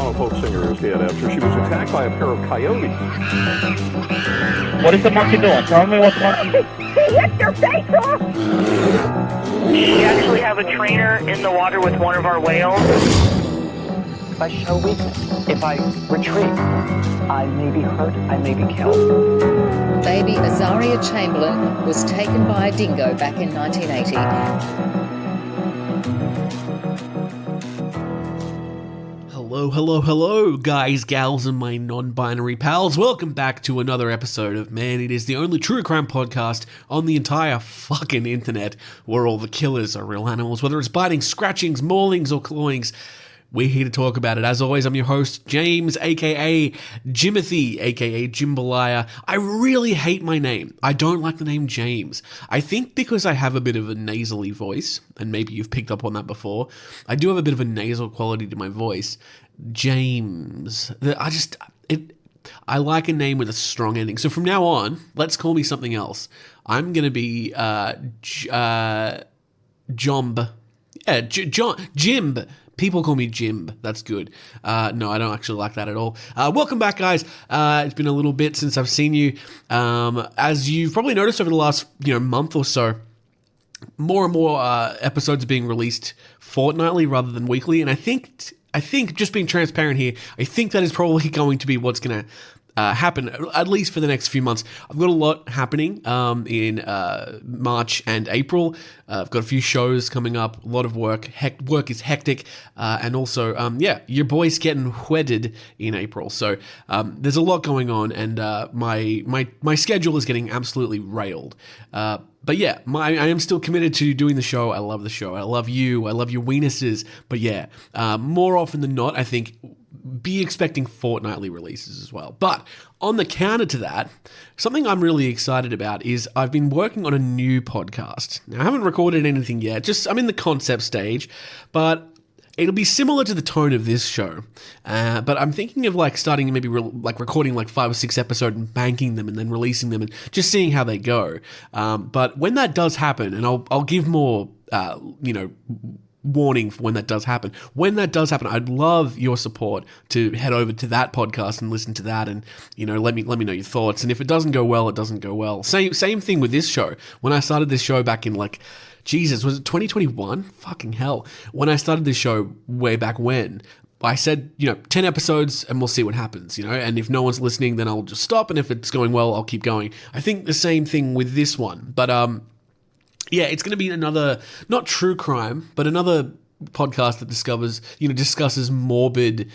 Navajo folk singer is dead after she was attacked by a pair of coyotes. What is the monkey doing? Tell me what the monkey... He hit your face off! We actually have a trainer in the water with one of our whales. If I show weakness, if I retreat, I may be hurt, I may be killed. Baby Azaria Chamberlain was taken by a dingo back in 1980. Hello, guys, gals, and my non-binary pals. Welcome back to another episode of Man It Is, the only true crime podcast on the entire fucking internet where all the killers are real animals, whether it's biting, scratchings, maulings, or clawings. We're here to talk about it. As always, I'm your host, James, aka Jimothy, aka Jimbalaya. I really hate my name. I don't like the name James. I think because I have a bit of a nasally voice, and maybe you've picked up on that before, I do have a bit of a nasal quality to my voice. James. I like a name with a strong ending. So from now on, let's call me something else. I'm going to be Jomb. Yeah, Jimb. People call me Jim. That's good. No, I don't actually like that at all. Welcome back, guys. It's been a little bit since I've seen you. As you've probably noticed over the last month or so, more and more episodes are being released fortnightly rather than weekly. And I think just being transparent here, I think that is probably going to be what's going to happen, at least for the next few months. I've got a lot happening in March and April. I've got a few shows coming up, a lot of work. Work is hectic. And also, your boy's getting wedded in April. So there's a lot going on, and my schedule is getting absolutely railed. But yeah, I am still committed to doing the show. I love the show. I love you. I love your weenuses. But yeah, more often than not, I think be expecting fortnightly releases as well. But on the counter to that, something I'm really excited about is I've been working on a new podcast. Now, I haven't recorded anything yet. I'm in the concept stage, but it'll be similar to the tone of this show. But I'm thinking of starting maybe recording 5 or 6 episodes and banking them and then releasing them and just seeing how they go. But when that does happen, and I'll give more, warning for when that does happen. When that does happen, I'd love your support to head over to that podcast and listen to that, and let me know your thoughts. And if it doesn't go well, it doesn't go well. Same thing with this show. When I started this show back in was it 2021? Fucking hell. When I started this show way back when, I said, 10 episodes and we'll see what happens, and if no one's listening, then I'll just stop, and if it's going well, I'll keep going. I think the same thing with this one, but yeah, it's going to be another, not true crime, but another podcast that discusses morbid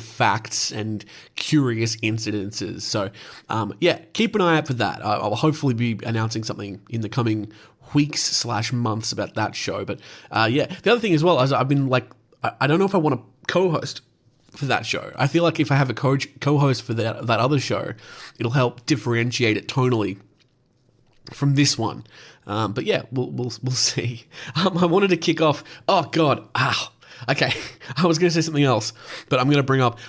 facts and curious incidences. So, keep an eye out for that. I'll hopefully be announcing something in the coming weeks/months about that show. But the other thing as well, is I've been I don't know if I want to co-host for that show. I feel like if I have a co-host for that other show, it'll help differentiate it tonally from this one. But yeah, we'll see. I wanted to kick off. Oh God. Okay. I was going to say something else, but I'm going to bring up,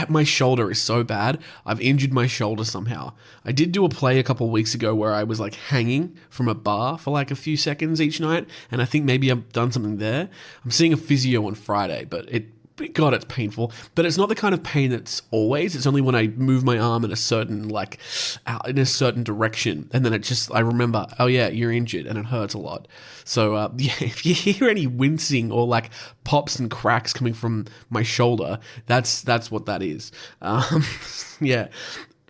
my shoulder is so bad. I've injured my shoulder somehow. I did do a play a couple of weeks ago where I was hanging from a bar for a few seconds each night. And I think maybe I've done something there. I'm seeing a physio on Friday, but God, it's painful, but it's not the kind of pain that's always. It's only when I move my arm in a certain direction, and then I remember, oh yeah, you're injured, and it hurts a lot. So if you hear any wincing or pops and cracks coming from my shoulder, that's what that is. Yeah.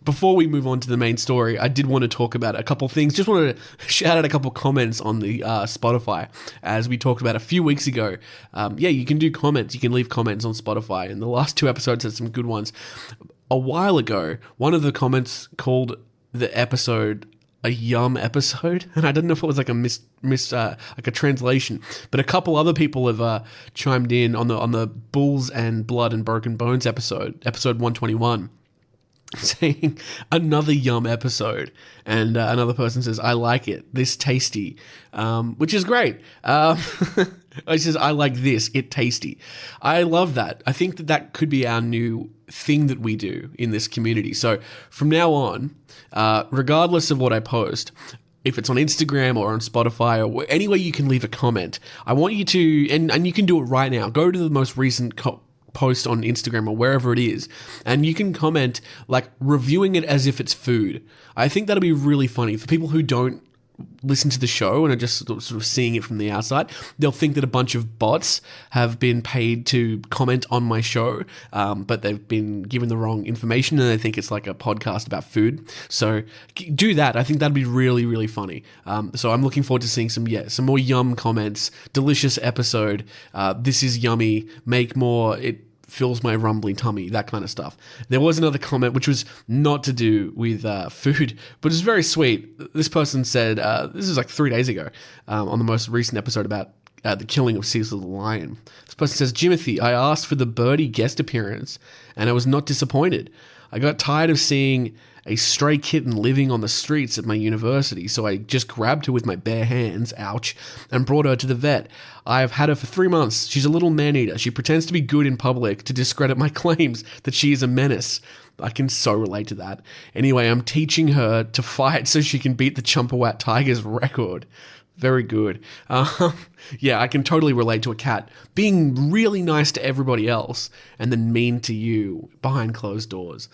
Before we move on to the main story, I did want to talk about a couple things. Just wanted to shout out a couple comments on the Spotify, as we talked about a few weeks ago. You can do comments. You can leave comments on Spotify, and the last 2 episodes had some good ones. A while ago, one of the comments called the episode a yum episode, and I didn't know if it was a translation, but a couple other people have chimed in on the Bulls and Blood and Broken Bones episode 121. Saying another yum episode, and another person says, I like it, this tasty, which is great. It says, I like this, it tasty. I love that. I think that could be our new thing that we do in this community. So from now on, regardless of what I post, if it's on Instagram or on Spotify or anywhere you can leave a comment, I want you to, and you can do it right now, go to the most recent post on Instagram or wherever it is, and you can comment like reviewing it as if it's food. I think that'll be really funny for people who don't listen to the show and are just sort of seeing it from the outside. They'll think that a bunch of bots have been paid to comment on my show, but they've been given the wrong information and they think it's like a podcast about food. So do that. I think that'd be really, really funny. So I'm looking forward to seeing some more yum comments. Delicious episode. This is yummy. Make more. It fills my rumbling tummy, that kind of stuff. There was another comment which was not to do with food, but it was very sweet. This person said, this is like 3 days ago, on the most recent episode about the killing of Cecil the Lion. This person says, Jimothy, I asked for the Birdie guest appearance and I was not disappointed. I got tired of seeing a stray kitten living on the streets at my university, so I just grabbed her with my bare hands, ouch, and brought her to the vet. I have had her for 3 months. She's a little man-eater. She pretends to be good in public to discredit my claims that she is a menace. I can so relate to that. Anyway, I'm teaching her to fight so she can beat the Chumpawat Tiger's record. Very good. Yeah, I can totally relate to a cat being really nice to everybody else and then mean to you behind closed doors.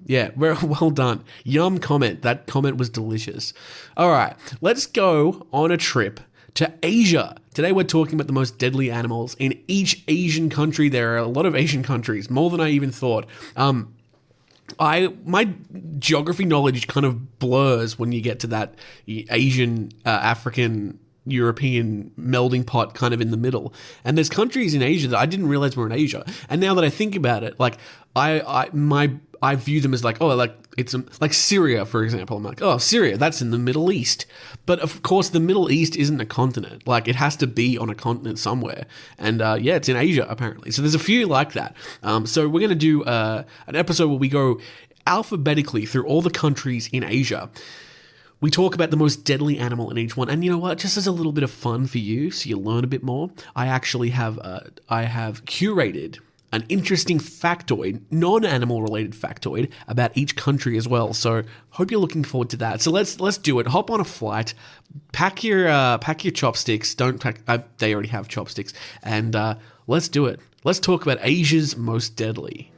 Yeah, well done. Yum comment. That comment was delicious. All right, let's go on a trip to Asia. Today we're talking about the most deadly animals in each Asian country. There are a lot of Asian countries, more than I even thought. My geography knowledge kind of blurs when you get to that Asian, African, European melding pot kind of in the middle. And there's countries in Asia that I didn't realize were in Asia. And now that I think about it, like I view them as like, oh, like it's like Syria, for example. I'm like, oh, Syria, that's in the Middle East. But of course, the Middle East isn't a continent. Like it has to be on a continent somewhere. And yeah, it's in Asia, apparently. So there's a few like that. So we're going to do an episode where we go alphabetically through all the countries in Asia. We talk about the most deadly animal in each one. And you know what? Just as a little bit of fun for you, so you learn a bit more, I actually have curated an interesting factoid, non-animal related factoid about each country as well. So hope you're looking forward to that. So let's do it. Hop on a flight, pack your chopsticks. Don't pack. They already have chopsticks, and let's do it. Let's talk about Asia's most deadly.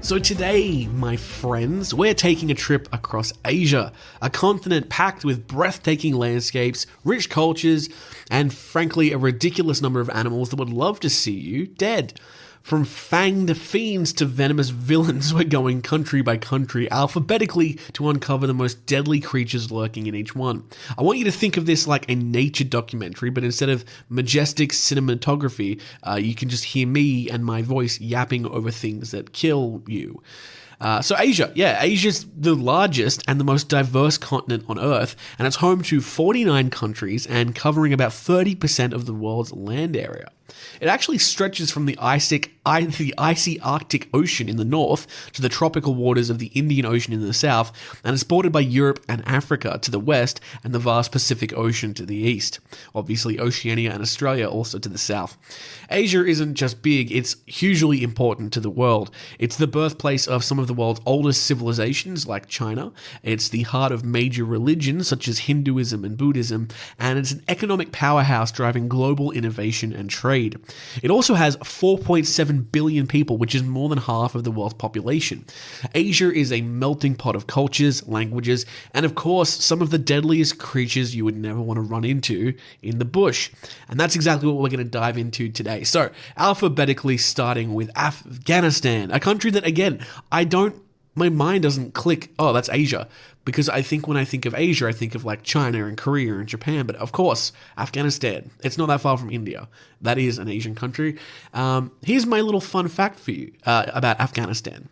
So today, my friends, we're taking a trip across Asia, a continent packed with breathtaking landscapes, rich cultures, and frankly, a ridiculous number of animals that would love to see you dead. From fanged fiends to venomous villains, we're going country by country, alphabetically, to uncover the most deadly creatures lurking in each one. I want you to think of this like a nature documentary, but instead of majestic cinematography, you can just hear me and my voice yapping over things that kill you. So Asia, Asia's the largest and the most diverse continent on Earth, and it's home to 49 countries and covering about 30% of the world's land area. It actually stretches from the icy Arctic Ocean in the north to the tropical waters of the Indian Ocean in the south, and it's bordered by Europe and Africa to the west and the vast Pacific Ocean to the east. Obviously, Oceania and Australia also to the south. Asia isn't just big, it's hugely important to the world. It's the birthplace of some of the world's oldest civilizations like China. It's the heart of major religions such as Hinduism and Buddhism, and it's an economic powerhouse driving global innovation and trade. It also has 4.7 billion people, which is more than half of the world's population. Asia is a melting pot of cultures, languages, and of course, some of the deadliest creatures you would never want to run into in the bush. And that's exactly what we're going to dive into today. So, alphabetically starting with Afghanistan, a country that, again, my mind doesn't click, oh, that's Asia. Because I think when I think of Asia, I think of like China and Korea and Japan. But of course, Afghanistan, it's not that far from India. That is an Asian country. Here's my little fun fact for you about Afghanistan.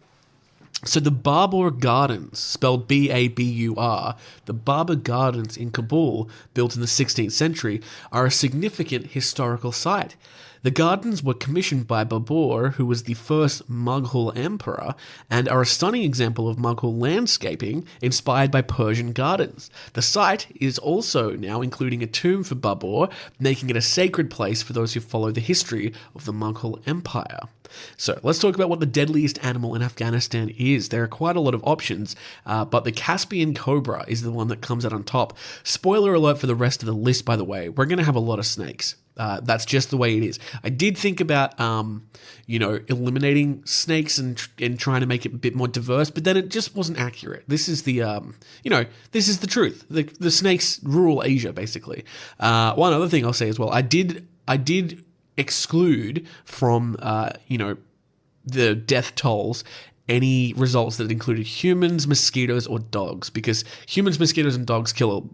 So the Babur Gardens, spelled B-A-B-U-R, the Babur Gardens in Kabul, built in the 16th century, are a significant historical site. The gardens were commissioned by Babur, who was the first Mughal emperor, and are a stunning example of Mughal landscaping inspired by Persian gardens. The site is also now including a tomb for Babur, making it a sacred place for those who follow the history of the Mughal Empire. So let's talk about what the deadliest animal in Afghanistan is. There are quite a lot of options, but the Caspian cobra is the one that comes out on top. Spoiler alert for the rest of the list, by the way. We're going to have a lot of snakes. That's just the way it is. I did think about, eliminating snakes and trying to make it a bit more diverse, but then it just wasn't accurate. This is the, this is the truth. The snakes rule Asia, basically. One other thing I'll say as well, I did exclude from, the death tolls any results that included humans, mosquitoes, or dogs, because humans, mosquitoes, and dogs kill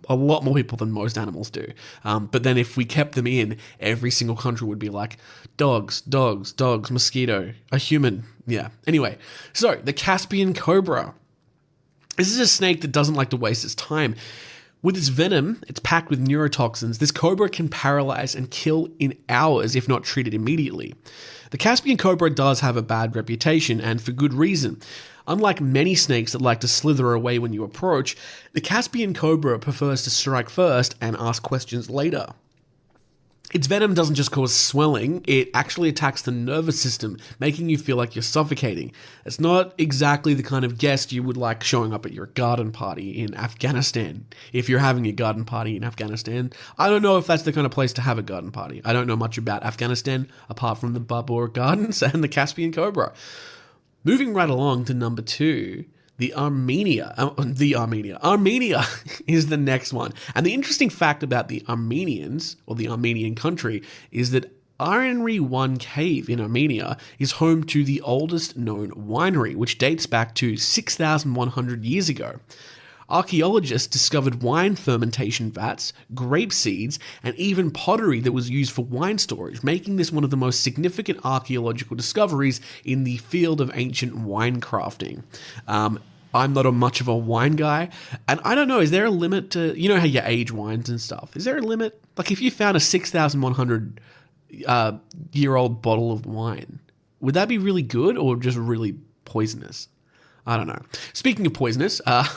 a lot more people than most animals do. But then if we kept them in, every single country would be like dogs, mosquito, a human. Yeah. Anyway, so the Caspian cobra. This is a snake that doesn't like to waste its time. With its venom, it's packed with neurotoxins. This cobra can paralyze and kill in hours if not treated immediately. The Caspian cobra does have a bad reputation, and for good reason. Unlike many snakes that like to slither away when you approach, the Caspian cobra prefers to strike first and ask questions later. Its venom doesn't just cause swelling, it actually attacks the nervous system, making you feel like you're suffocating. It's not exactly the kind of guest you would like showing up at your garden party in Afghanistan. If you're having a garden party in Afghanistan, I don't know if that's the kind of place to have a garden party. I don't know much about Afghanistan, apart from the Babur Gardens and the Caspian Cobra. Moving right along to number 2, Armenia is the next one. And the interesting fact about the Armenians, or the Armenian country, is that Ironry 1 Cave in Armenia is home to the oldest known winery, which dates back to 6,100 years ago. Archaeologists discovered wine fermentation vats, grape seeds, and even pottery that was used for wine storage, making this one of the most significant archaeological discoveries in the field of ancient wine crafting. I'm not much of a wine guy, and I don't know, is there a limit to, you know how you age wines and stuff? Is there a limit? Like if you found a 6,100 year old bottle of wine, would that be really good or just really poisonous? I don't know. Speaking of poisonous, the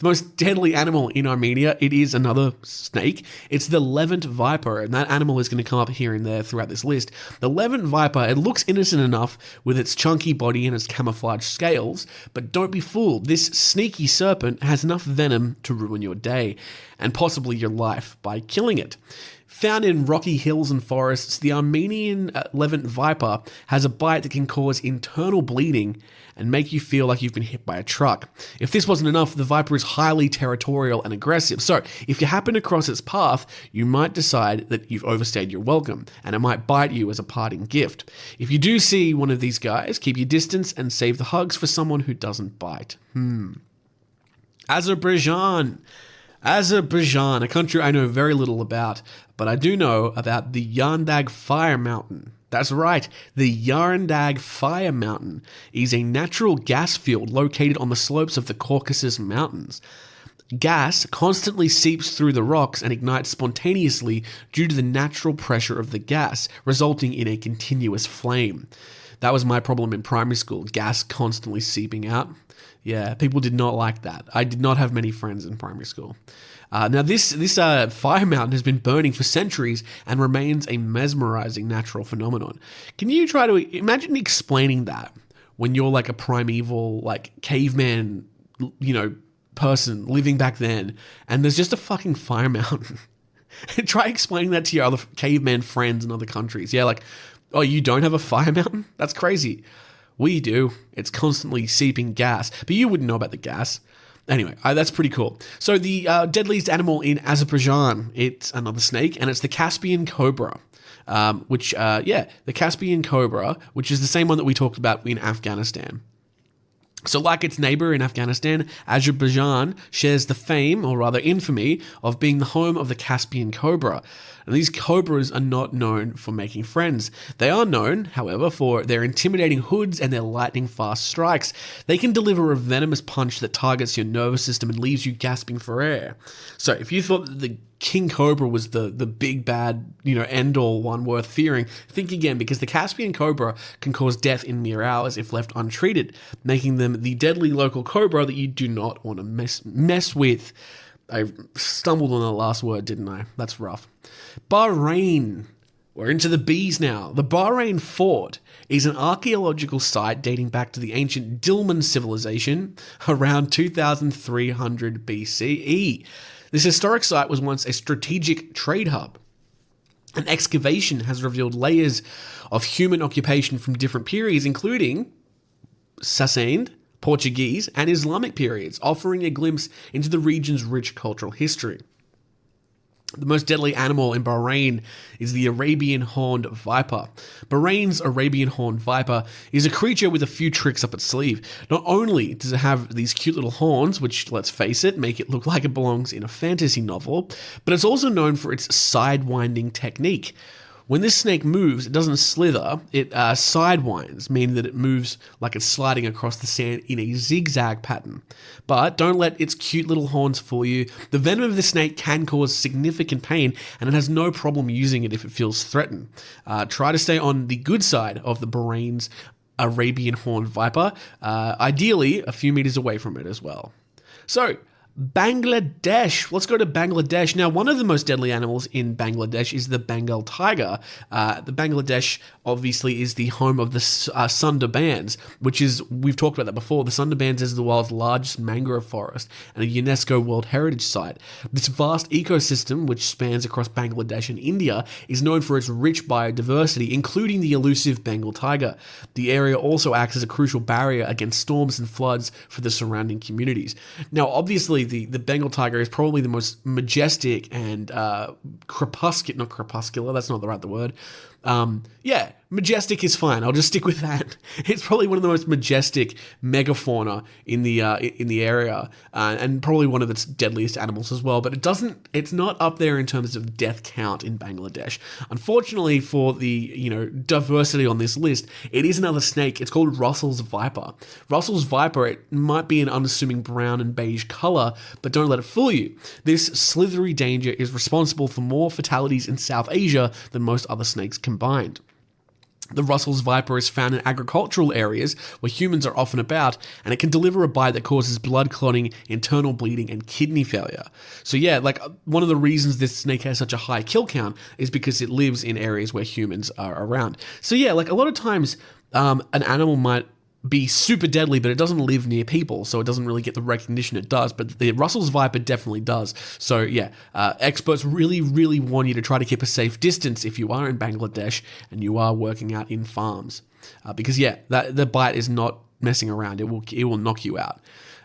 most deadly animal in Armenia, it is another snake. It's the Levant viper, and that animal is going to come up here and there throughout this list. The Levant viper, it looks innocent enough with its chunky body and its camouflage scales, but don't be fooled. This sneaky serpent has enough venom to ruin your day, and possibly your life, by killing it. Found in rocky hills and forests, the Armenian Levant viper has a bite that can cause internal bleeding and make you feel like you've been hit by a truck. If this wasn't enough, the viper is highly territorial and aggressive, so if you happen to cross its path, you might decide that you've overstayed your welcome, and it might bite you as a parting gift. If you do see one of these guys, keep your distance and save the hugs for someone who doesn't bite. Azerbaijan, a country I know very little about, but I do know about the Yarndag Fire Mountain. That's right, the Yarndag Fire Mountain is a natural gas field located on the slopes of the Caucasus Mountains. Gas constantly seeps through the rocks and ignites spontaneously due to the natural pressure of the gas, resulting in a continuous flame. That was my problem in primary school, gas constantly seeping out. Yeah, people did not like that. I did not have many friends in primary school. Now, this fire mountain has been burning for centuries and remains a mesmerizing natural phenomenon. Can you try to imagine explaining that when you're like a primeval, like caveman, person living back then, and there's just a fucking fire mountain? Try explaining that to your other caveman friends in other countries. Yeah, like, oh, you don't have a fire mountain? That's crazy. We do. It's constantly seeping gas, but you wouldn't know about the gas. Anyway, that's pretty cool. So the deadliest animal in Azerbaijan, it's another snake, and it's the Caspian cobra, the Caspian cobra, which is the same one that we talked about in Afghanistan. So like its neighbor in Afghanistan, Azerbaijan shares the fame, or rather infamy, of being the home of the Caspian cobra. And these cobras are not known for making friends. They are known, however, for their intimidating hoods and their lightning-fast strikes. They can deliver a venomous punch that targets your nervous system and leaves you gasping for air. So if you thought that the king cobra was the big bad, end-all one worth fearing, think again, because the Caspian cobra can cause death in mere hours if left untreated, making them the deadly local cobra that you do not want to mess with. I stumbled on the last word, didn't I? That's rough. Bahrain. We're into the bees now. The Bahrain Fort is an archaeological site dating back to the ancient Dilmun civilization around 2300 BCE. This historic site was once a strategic trade hub. An excavation has revealed layers of human occupation from different periods, including Sassanid, Portuguese, and Islamic periods, offering a glimpse into the region's rich cultural history. The most deadly animal in Bahrain is the Arabian horned viper. Bahrain's Arabian horned viper is a creature with a few tricks up its sleeve. Not only does it have these cute little horns, which, let's face it, make it look like it belongs in a fantasy novel, but it's also known for its sidewinding technique. When this snake moves, it doesn't slither, it sidewinds, meaning that it moves like it's sliding across the sand in a zigzag pattern. But don't let its cute little horns fool you. The venom of the snake can cause significant pain, and it has no problem using it if it feels threatened. Try to stay on the good side of the Bahrain's Arabian horned viper, ideally a few meters away from it as well. So, Bangladesh. Let's go to Bangladesh. Now, one of the most deadly animals in Bangladesh is the Bengal tiger. The Bangladesh obviously is the home of the Sundarbans, which is, we've talked about that before. The Sundarbans is the world's largest mangrove forest and a UNESCO World Heritage Site. This vast ecosystem, which spans across Bangladesh and India, is known for its rich biodiversity, including the elusive Bengal tiger. The area also acts as a crucial barrier against storms and floods for the surrounding communities. Now, obviously, the Bengal tiger is probably the most majestic and crepuscular, that's not the right word. Majestic is fine. I'll just stick with that. It's probably one of the most majestic megafauna in the area, and probably one of its deadliest animals as well. But it's not up there in terms of death count in Bangladesh. Unfortunately for the diversity on this list, it is another snake. It's called Russell's viper. Russell's viper, it might be an unassuming brown and beige color, but don't let it fool you. This slithery danger is responsible for more fatalities in South Asia than most other snakes combined. The Russell's viper is found in agricultural areas where humans are often about, and it can deliver a bite that causes blood clotting, internal bleeding, and kidney failure. So one of the reasons this snake has such a high kill count is because it lives in areas where humans are around. So a lot of times an animal might be super deadly, but it doesn't live near people, so it doesn't really get the recognition it does. But the Russell's viper definitely does. So experts really, really warn you to try to keep a safe distance if you are in Bangladesh and you are working out in farms, because the bite is not messing around. It will knock you out.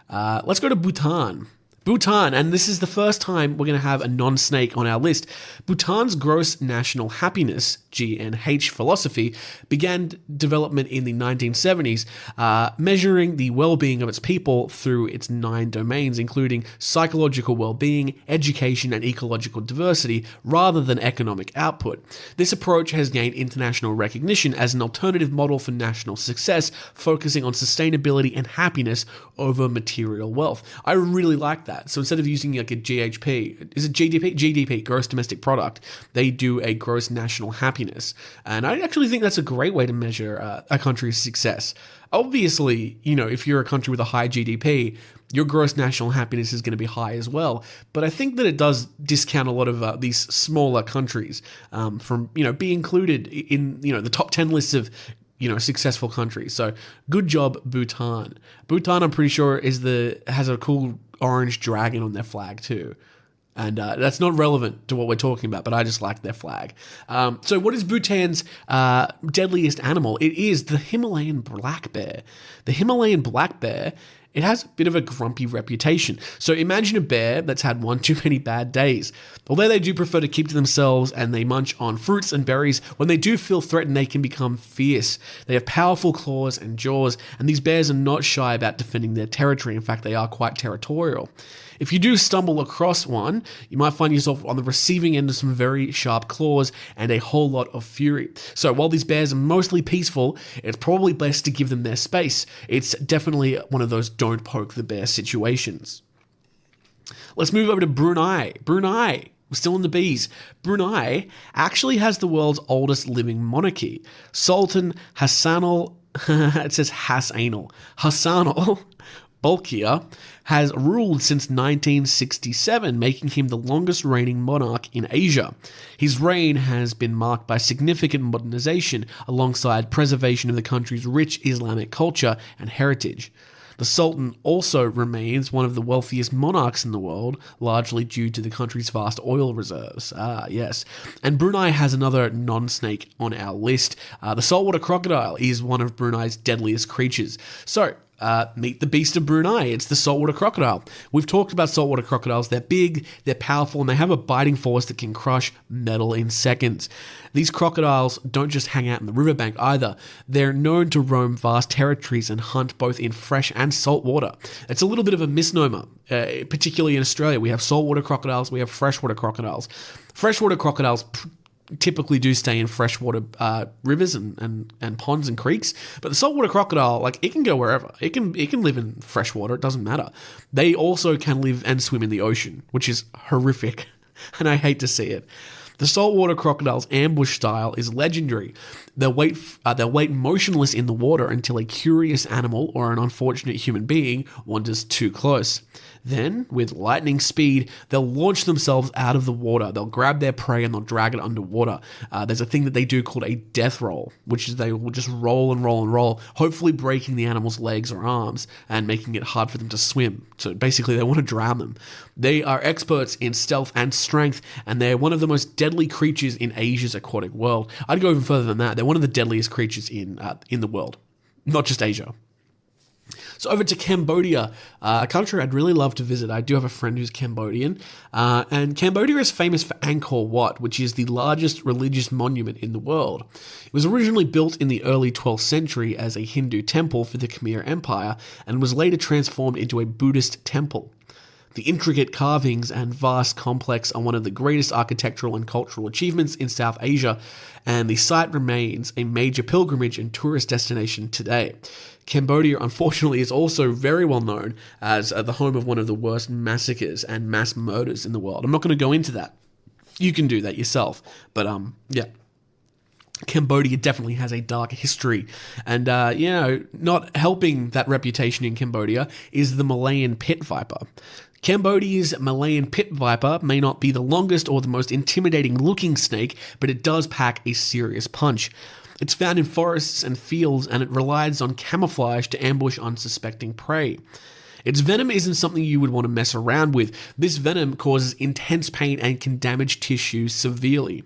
Let's go to Bhutan. Bhutan, and this is the first time we're going to have a non-snake on our list. Bhutan's gross national happiness, GNH philosophy, began development in the 1970s, measuring the well-being of its people through its 9 domains, including psychological well-being, education, and ecological diversity, rather than economic output. This approach has gained international recognition as an alternative model for national success, focusing on sustainability and happiness over material wealth. I really like that. So instead of using like a GHP, is it GDP? GDP, gross domestic product, they do a gross national happiness. And I actually think that's a great way to measure a country's success. Obviously, if you're a country with a high GDP, your gross national happiness is going to be high as well. But I think that it does discount a lot of these smaller countries from, being included in, the top 10 lists of successful countries. So good job, Bhutan. Bhutan, I'm pretty sure, has a cool orange dragon on their flag too. And that's not relevant to what we're talking about, but I just like their flag. So what is Bhutan's deadliest animal? It is the Himalayan black bear. The Himalayan black bear, it has a bit of a grumpy reputation. So imagine a bear that's had one too many bad days. Although they do prefer to keep to themselves and they munch on fruits and berries, when they do feel threatened, they can become fierce. They have powerful claws and jaws, and these bears are not shy about defending their territory. In fact, they are quite territorial. If you do stumble across one, you might find yourself on the receiving end of some very sharp claws and a whole lot of fury. So while these bears are mostly peaceful, it's probably best to give them their space. It's definitely one of those don't poke the bear situations. Let's move over to Brunei. Brunei. We're still in the bees. Brunei actually has the world's oldest living monarchy. Sultan Hassanal, it says Hassanal. Hassanal Bolkiah has ruled since 1967, making him the longest reigning monarch in Asia. His reign has been marked by significant modernization alongside preservation of the country's rich Islamic culture and heritage. The Sultan also remains one of the wealthiest monarchs in the world, largely due to the country's vast oil reserves. Ah, yes. And Brunei has another non-snake on our list. The saltwater crocodile is one of Brunei's deadliest creatures. So, meet the beast of Brunei. It's the saltwater crocodile. We've talked about saltwater crocodiles. They're big, they're powerful, and they have a biting force that can crush metal in seconds. These crocodiles don't just hang out in the riverbank either. They're known to roam vast territories and hunt both in fresh and salt water. It's a little bit of a misnomer, particularly in Australia. We have saltwater crocodiles, we have freshwater crocodiles. Freshwater crocodiles typically do stay in freshwater rivers and ponds and creeks, but the saltwater crocodile, like, it can go wherever. It can live in freshwater. It doesn't matter. They also can live and swim in the ocean, which is horrific, and I hate to see it. The saltwater crocodile's ambush style is legendary. They'll wait motionless in the water until a curious animal or an unfortunate human being wanders too close. Then, with lightning speed, they'll launch themselves out of the water. They'll grab their prey and they'll drag it underwater. There's a thing that they do called a death roll, which is they will just roll and roll and roll, hopefully breaking the animal's legs or arms and making it hard for them to swim. So basically, they want to drown them. They are experts in stealth and strength, and they're one of the most deadly creatures in Asia's aquatic world. I'd go even further than that. They're one of the deadliest creatures in the world, not just Asia. So over to Cambodia, a country I'd really love to visit. I do have a friend who's Cambodian, and Cambodia is famous for Angkor Wat, which is the largest religious monument in the world. It was originally built in the early 12th century as a Hindu temple for the Khmer Empire, and was later transformed into a Buddhist temple. The intricate carvings and vast complex are one of the greatest architectural and cultural achievements in South Asia, and the site remains a major pilgrimage and tourist destination today. Cambodia, unfortunately, is also very well known as the home of one of the worst massacres and mass murders in the world. I'm not going to go into that. You can do that yourself. But, yeah. Cambodia definitely has a dark history, and not helping that reputation in Cambodia is the Malayan pit viper. Cambodia's Malayan pit viper may not be the longest or the most intimidating looking snake, but it does pack a serious punch. It's found in forests and fields, and it relies on camouflage to ambush unsuspecting prey. Its venom isn't something you would want to mess around with. This venom causes intense pain and can damage tissue severely.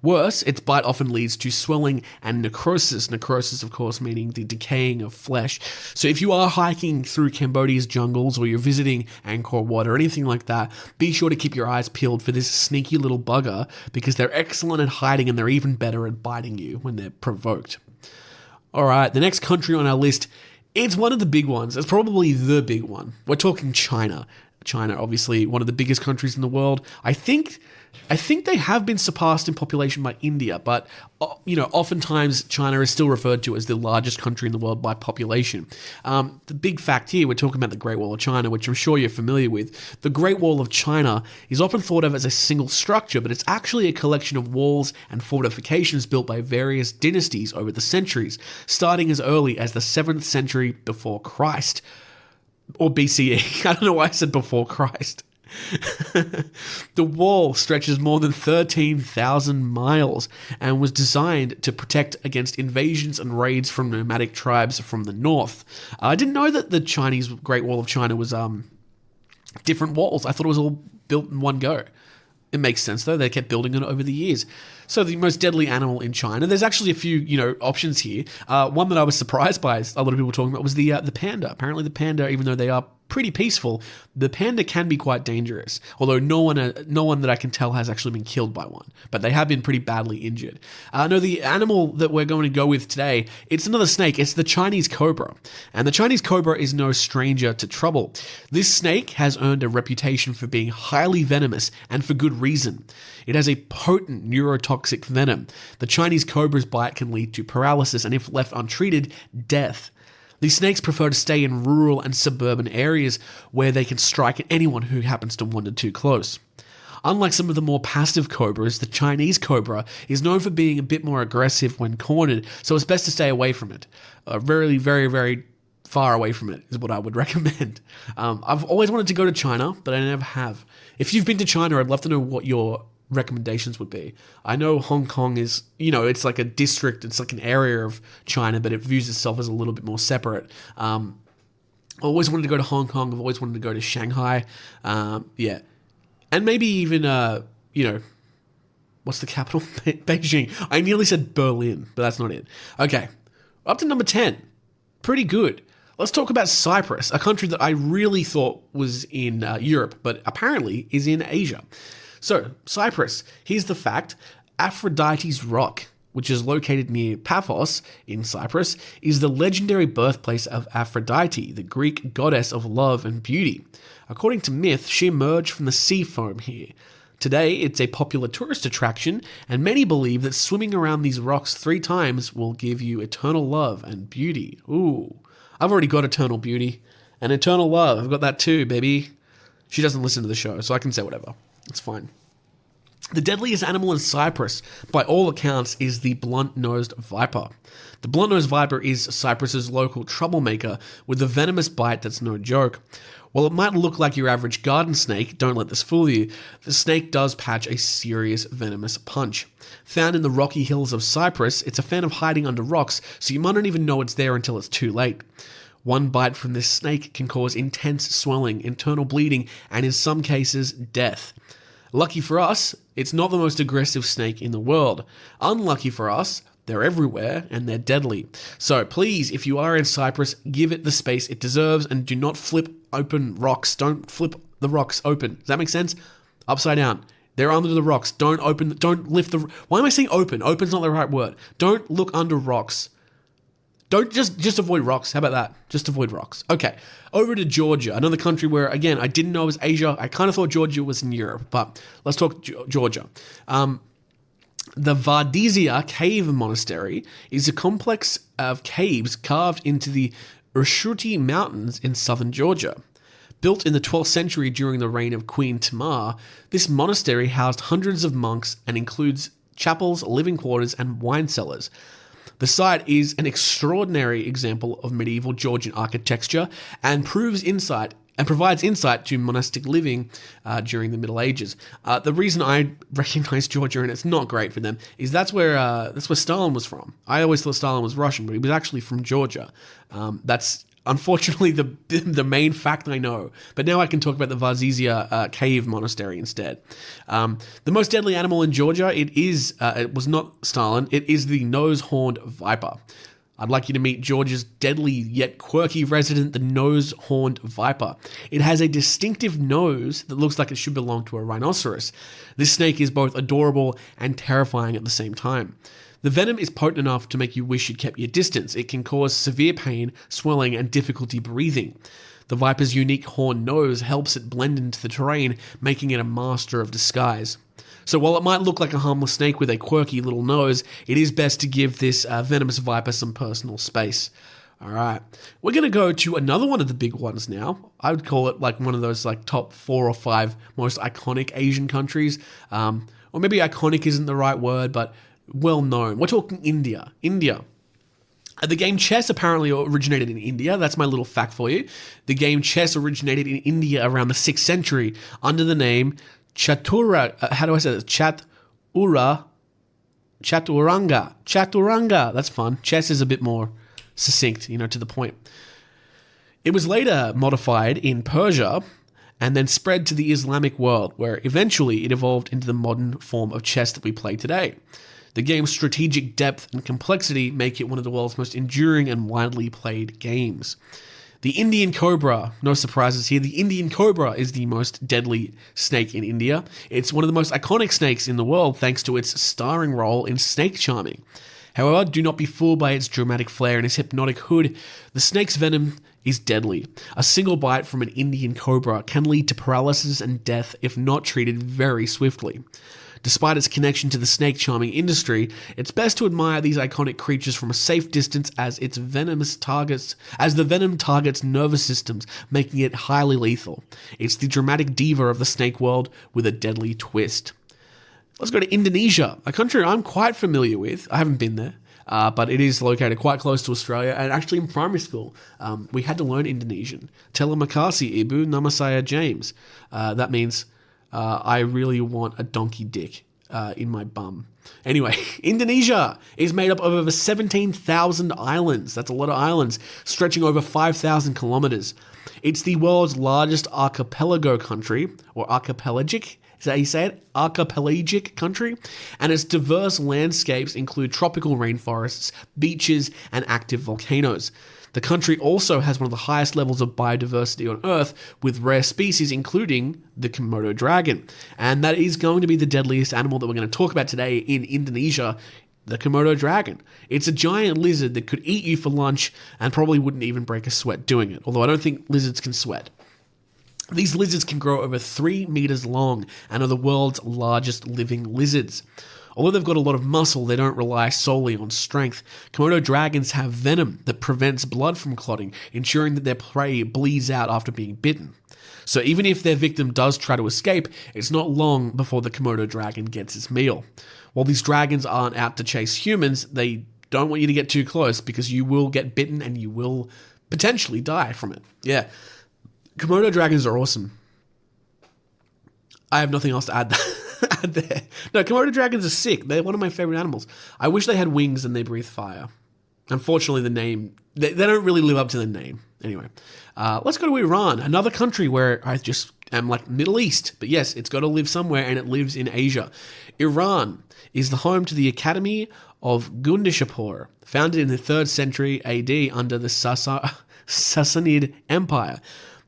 Worse, its bite often leads to swelling and necrosis. Necrosis, of course, meaning the decaying of flesh. So if you are hiking through Cambodia's jungles, or you're visiting Angkor Wat or anything like that, be sure to keep your eyes peeled for this sneaky little bugger, because they're excellent at hiding and they're even better at biting you when they're provoked. Alright, the next country on our list, it's one of the big ones. It's probably the big one. We're talking China. China, obviously, one of the biggest countries in the world. I think they have been surpassed in population by India, but, oftentimes China is still referred to as the largest country in the world by population. The big fact here, we're talking about the Great Wall of China, which I'm sure you're familiar with. The Great Wall of China is often thought of as a single structure, but it's actually a collection of walls and fortifications built by various dynasties over the centuries, starting as early as the 7th century before Christ. Or BCE. I don't know why I said before Christ. The wall stretches more than 13,000 miles and was designed to protect against invasions and raids from nomadic tribes from the north. I didn't know that the Chinese Great Wall of China was different walls. I thought it was all built in one go. It makes sense, though. They kept building it over the years. So the most deadly animal in China, there's actually a few, options here. One that I was surprised by, a lot of people talking about, was the panda. Apparently the panda, even though they are pretty peaceful, the panda can be quite dangerous. Although no one that I can tell has actually been killed by one, but they have been pretty badly injured. No, the animal that we're going to go with today, it's another snake. It's the Chinese cobra, and the Chinese cobra is no stranger to trouble. This snake has earned a reputation for being highly venomous, and for good reason. It has a potent neurotoxic venom. The Chinese cobra's bite can lead to paralysis, and if left untreated, death. These snakes prefer to stay in rural and suburban areas where they can strike at anyone who happens to wander too close. Unlike some of the more passive cobras, the Chinese cobra is known for being a bit more aggressive when cornered, so it's best to stay away from it. Very, very, very far away from it is what I would recommend. I've always wanted to go to China, but I never have. If you've been to China, I'd love to know what your recommendations would be. I know Hong Kong is, it's like a district, it's like an area of China, but it views itself as a little bit more separate. I always wanted to go to Hong Kong. I've always wanted to go to Shanghai. Yeah. And maybe even, what's the capital? Beijing. I nearly said Berlin, but that's not it. Okay. Up to number 10. Pretty good. Let's talk about Cyprus, a country that I really thought was in Europe, but apparently is in Asia. So, Cyprus, here's the fact. Aphrodite's Rock, which is located near Paphos in Cyprus, is the legendary birthplace of Aphrodite, the Greek goddess of love and beauty. According to myth, she emerged from the sea foam here. Today, it's a popular tourist attraction, and many believe that swimming around these rocks 3 times will give you eternal love and beauty. Ooh, I've already got eternal beauty and eternal love. I've got that too, baby. She doesn't listen to the show, so I can say whatever. It's fine. The deadliest animal in Cyprus, by all accounts, is the blunt-nosed viper. The blunt-nosed viper is Cyprus's local troublemaker with a venomous bite that's no joke. While it might look like your average garden snake, don't let this fool you, the snake does patch a serious venomous punch. Found in the rocky hills of Cyprus, it's a fan of hiding under rocks, so you might not even know it's there until it's too late. One bite from this snake can cause intense swelling, internal bleeding, and in some cases, death. Lucky for us, it's not the most aggressive snake in the world. Unlucky for us, they're everywhere and they're deadly. So please, if you are in Cyprus, give it the space it deserves and do not flip open rocks. Don't flip the rocks open. Does that make sense? Upside down. They're under the rocks. Don't lift the... Why am I saying open? Open's not the right word. Don't look under rocks. Don't just avoid rocks. How about that? Just avoid rocks. Okay, over to Georgia, another country where, again, I didn't know it was Asia. I kind of thought Georgia was in Europe, but let's talk Georgia. The Vardisia Cave Monastery is a complex of caves carved into the Urshuti Mountains in southern Georgia. Built in the 12th century during the reign of Queen Tamar, this monastery housed hundreds of monks and includes chapels, living quarters, and wine cellars. The site is an extraordinary example of medieval Georgian architecture and provides insight to monastic living during the Middle Ages. The reason I recognize Georgia, and it's not great for them, is that's where Stalin was from. I always thought Stalin was Russian, but he was actually from Georgia. That's unfortunately the main fact I know. But now I can talk about the Vardisia Cave Monastery instead. The most deadly animal in Georgia, it was not Stalin, it is the nose-horned viper. I'd like you to meet Georgia's deadly yet quirky resident, the nose-horned viper. It has a distinctive nose that looks like it should belong to a rhinoceros. This snake is both adorable and terrifying at the same time. The venom is potent enough to make you wish you'd kept your distance. It can cause severe pain, swelling, and difficulty breathing. The viper's unique horned nose helps it blend into the terrain, making it a master of disguise. So while it might look like a harmless snake with a quirky little nose, it is best to give this venomous viper some personal space. All right, we're going to go to another one of the big ones now. I would call it like one of those like top 4 or 5 most iconic Asian countries. Or maybe iconic isn't the right word, but well known. We're talking India. The game chess apparently originated in India. That's my little fact for you. The game chess originated in India around the 6th century under the name Chaturanga. Chaturanga. That's fun. Chess is a bit more succinct, to the point. It was later modified in Persia and then spread to the Islamic world, where eventually it evolved into the modern form of chess that we play today. The game's strategic depth and complexity make it one of the world's most enduring and widely played games. The Indian cobra, no surprises here. The Indian cobra is the most deadly snake in India. It's one of the most iconic snakes in the world thanks to its starring role in snake charming. However, do not be fooled by its dramatic flair and its hypnotic hood. The snake's venom is deadly. A single bite from an Indian cobra can lead to paralysis and death if not treated very swiftly. Despite its connection to the snake charming industry, it's best to admire these iconic creatures from a safe distance as the venom targets nervous systems, making it highly lethal. It's the dramatic diva of the snake world with a deadly twist. Let's go to Indonesia, a country I'm quite familiar with. I haven't been there, but it is located quite close to Australia. And actually, in primary school, we had to learn Indonesian. Terima kasih, Ibu. Nama saya James. That means I really want a donkey dick in my bum. Anyway, Indonesia is made up of over 17,000 islands. That's a lot of islands, stretching over 5,000 kilometers. It's the world's largest archipelago country, or archipelagic. Is that how you say it? Archipelagic country. And its diverse landscapes include tropical rainforests, beaches, and active volcanoes. The country also has one of the highest levels of biodiversity on Earth, with rare species including the Komodo dragon. And that is going to be the deadliest animal that we're going to talk about today in Indonesia, the Komodo dragon. It's a giant lizard that could eat you for lunch and probably wouldn't even break a sweat doing it, although I don't think lizards can sweat. These lizards can grow over 3 meters long and are the world's largest living lizards. Although they've got a lot of muscle, they don't rely solely on strength. Komodo dragons have venom that prevents blood from clotting, ensuring that their prey bleeds out after being bitten. So even if their victim does try to escape, it's not long before the Komodo dragon gets its meal. While these dragons aren't out to chase humans, they don't want you to get too close because you will get bitten and you will potentially die from it. Yeah, Komodo dragons are awesome. I have nothing else to add there. No, Komodo dragons are sick. They're one of my favorite animals. I wish they had wings and they breathe fire. Unfortunately, the name, they don't really live up to the name. Anyway, let's go to Iran, another country where I just am like Middle East. But yes, it's got to live somewhere and it lives in Asia. Iran is the home to the Academy of Gundishapur, founded in the 3rd century AD under the Sassanid Empire.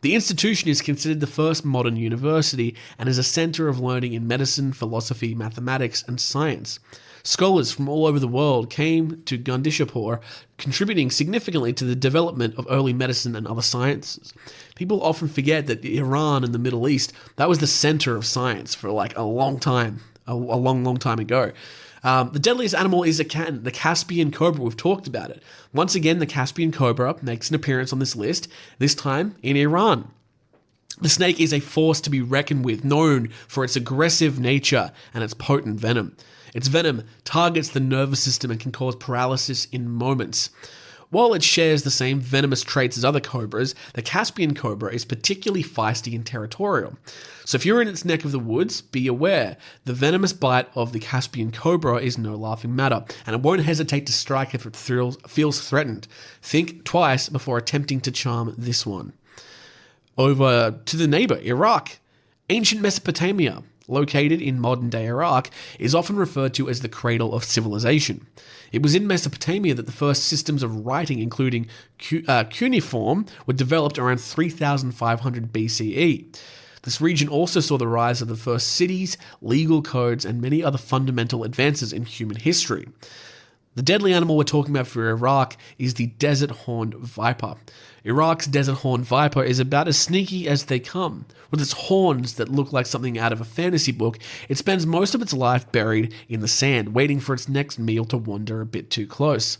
The institution is considered the first modern university and is a center of learning in medicine, philosophy, mathematics, and science. Scholars from all over the world came to Gundishapur, contributing significantly to the development of early medicine and other sciences. People often forget that Iran and the Middle East, that was the center of science for like a long time, a long time ago. The deadliest animal is the Caspian cobra. We've talked about it. Once again, the Caspian cobra makes an appearance on this list, this time in Iran. The snake is a force to be reckoned with, known for its aggressive nature and its potent venom. Its venom targets the nervous system and can cause paralysis in moments. While it shares the same venomous traits as other cobras, the Caspian cobra is particularly feisty and territorial. So if you're in its neck of the woods, be aware. The venomous bite of the Caspian cobra is no laughing matter, and it won't hesitate to strike if it feels threatened. Think twice before attempting to charm this one. Over to the neighbor, Iraq. Ancient Mesopotamia, located in modern-day Iraq, is often referred to as the cradle of civilization. It was in Mesopotamia that the first systems of writing, including cuneiform, were developed around 3500 BCE. This region also saw the rise of the first cities, legal codes, and many other fundamental advances in human history. The deadly animal we're talking about for Iraq is the desert horned viper. Iraq's desert horned viper is about as sneaky as they come. With its horns that look like something out of a fantasy book, it spends most of its life buried in the sand, waiting for its next meal to wander a bit too close.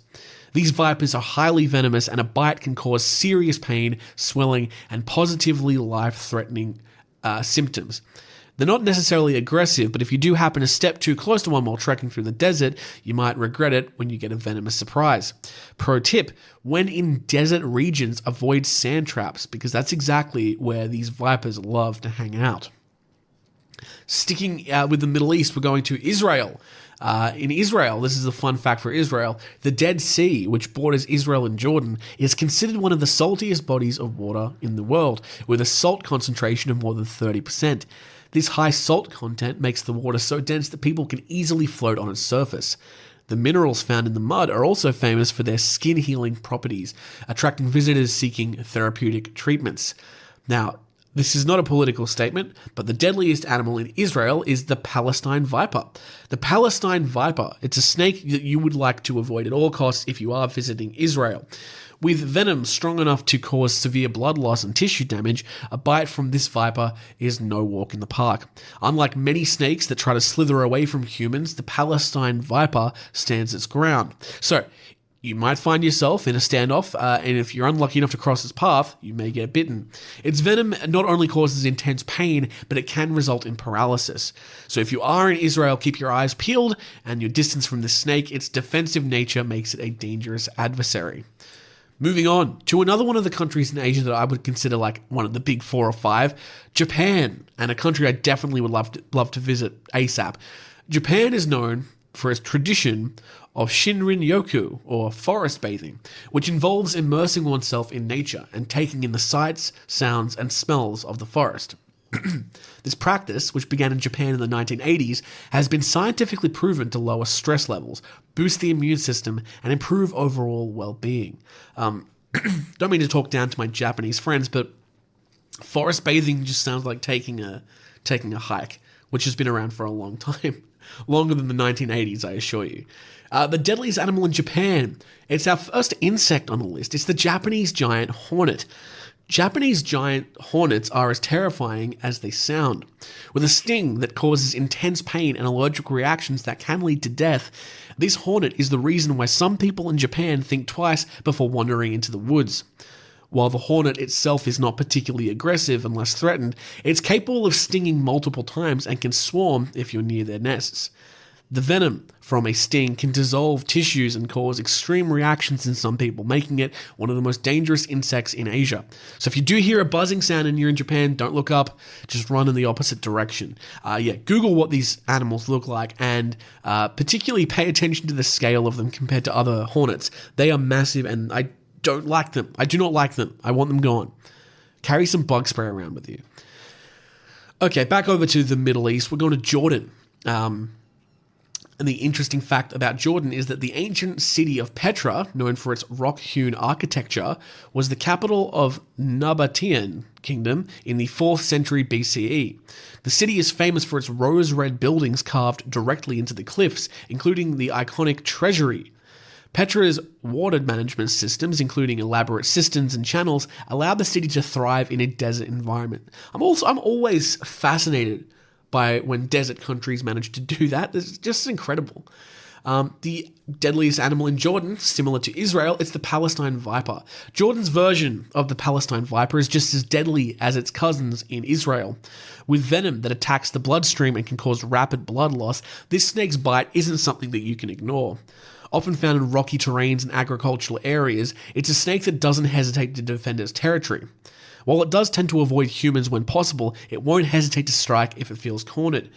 These vipers are highly venomous, and a bite can cause serious pain, swelling, and positively life-threatening symptoms. They're not necessarily aggressive, but if you do happen to step too close to one while trekking through the desert, you might regret it when you get a venomous surprise. Pro tip, when in desert regions, avoid sand traps, because that's exactly where these vipers love to hang out. Sticking with the Middle East, we're going to Israel. In Israel, this is a fun fact for Israel, the Dead Sea, which borders Israel and Jordan, is considered one of the saltiest bodies of water in the world, with a salt concentration of more than 30%. This high salt content makes the water so dense that people can easily float on its surface. The minerals found in the mud are also famous for their skin healing properties, attracting visitors seeking therapeutic treatments. Now, this is not a political statement, but the deadliest animal in Israel is the Palestine viper. The Palestine viper, it's a snake that you would like to avoid at all costs if you are visiting Israel. With venom strong enough to cause severe blood loss and tissue damage, a bite from this viper is no walk in the park. Unlike many snakes that try to slither away from humans, the Palestine viper stands its ground. So, you might find yourself in a standoff, and if you're unlucky enough to cross its path, you may get bitten. Its venom not only causes intense pain, but it can result in paralysis. So if you are in Israel, keep your eyes peeled and your distance from this snake. Its defensive nature makes it a dangerous adversary. Moving on to another one of the countries in Asia that I would consider like one of the big 4 or 5, Japan, and a country I definitely would love to visit ASAP. Japan is known for its tradition of Shinrin-yoku, or forest bathing, which involves immersing oneself in nature and taking in the sights, sounds, and smells of the forest. This practice, which began in Japan in the 1980s, has been scientifically proven to lower stress levels, boost the immune system, and improve overall well-being. Don't mean to talk down to my Japanese friends, but forest bathing just sounds like taking a hike, which has been around for a long time. Longer than the 1980s, I assure you. The deadliest animal in Japan. It's our first insect on the list. It's the Japanese giant hornet. Japanese giant hornets are as terrifying as they sound. With a sting that causes intense pain and allergic reactions that can lead to death, this hornet is the reason why some people in Japan think twice before wandering into the woods. While the hornet itself is not particularly aggressive unless threatened, it's capable of stinging multiple times and can swarm if you're near their nests. The venom from a sting can dissolve tissues and cause extreme reactions in some people, making it one of the most dangerous insects in Asia. So if you do hear a buzzing sound and you're in Japan, don't look up, just run in the opposite direction. Google what these animals look like and particularly pay attention to the scale of them compared to other hornets. They are massive and I don't like them. I do not like them. I want them gone. Carry some bug spray around with you. Okay, back over to the Middle East. We're going to Jordan. And the interesting fact about Jordan is that the ancient city of Petra, known for its rock-hewn architecture, was the capital of Nabatean Kingdom in the 4th century BCE. The city is famous for its rose-red buildings carved directly into the cliffs, including the iconic treasury. Petra's water management systems, including elaborate cisterns and channels, allowed the city to thrive in a desert environment. I'm always fascinated by when desert countries manage to do that. It's just incredible. The deadliest animal in Jordan, similar to Israel, it's the Palestine viper. Jordan's version of the Palestine viper is just as deadly as its cousins in Israel. With venom that attacks the bloodstream and can cause rapid blood loss, this snake's bite isn't something that you can ignore. Often found in rocky terrains and agricultural areas, it's a snake that doesn't hesitate to defend its territory. While it does tend to avoid humans when possible, it won't hesitate to strike if it feels cornered.